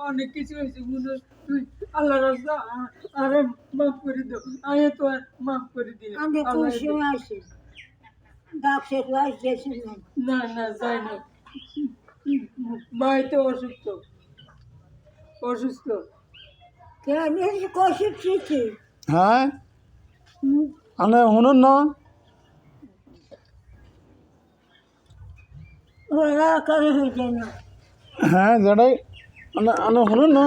অনেক কিছু হয়েছে মনে হয় তুই আল্লাহ রাস্তা আরে মাফ করে দাও আমি তো আর মাফ করে দিই আমি আল্লাহ খুশি আছি ডাক্তার আসতেছি না না যাই না ভাই তো অসুস্থ অসুস্থ কেন কষি ঠিকই হ্যাঁ আনে শুনুন না ওরা করে হইতে না হ্যাঁ যেটাই আনে আনে শুনুন না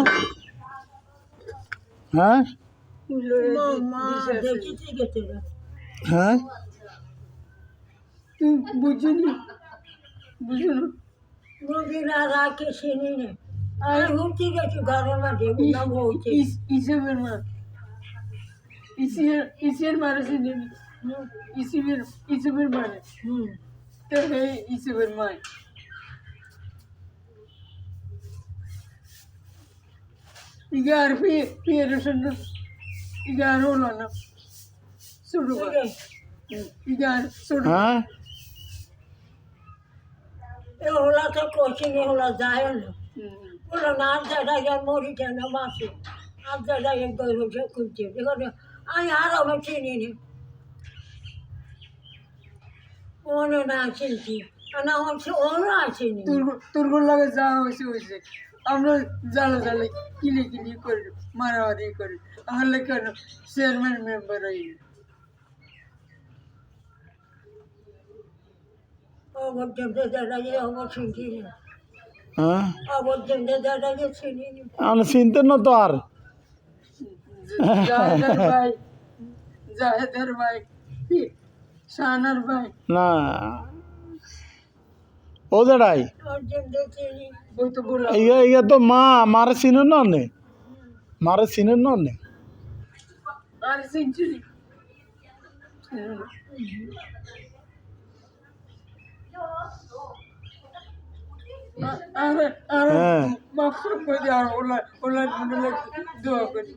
হ্যাঁ মা দেখেছি গেছে হ্যাঁ তুই বুঝলি বুঝলি নদীর আর আগে চিনি না আমি উঠে গেছি ঘরের মাঝে নাম হচ্ছে ইসবের মা ইসের মারে চিনি ইসবের মারে তো হে ইসবের মা ইগার পিয়ের সঙ্গে ইগার হলো না শুরু ইগার শুরু হ্যাঁ এ ওলা তো কোচিনি ওলা যায় না ওলা না দাদা মরি কেন মাসে আর দাদা একবার বসে খুঁজছে এখানে আমি আর আমার চিনি নি ওনে না চিনছি না হচ্ছে ওরা আসেনি তোর লাগে যা হয়েছে হয়েছে আমরা জ্বালা জ্বালে কিলি করি মারামারি করি তাহলে কেন চেয়ারম্যান মেম্বার হই অবর্জন দাদা আমার চিনছি না হ্যাঁ অবর্জন দাদা চিনি নি আমি চিনতেন না তো আর জাহেদের ভাই শাহানার ভাই না ও যেটাই অর্জন চিনি বই তো বললাম ইয়া তো মা মারে চিনেন না নে মারে চিনেন না নে আর সেঞ্চুরি আর হ্যাঁ মাফ করে দিয়ে আর ওলা ওলা দোয়া করি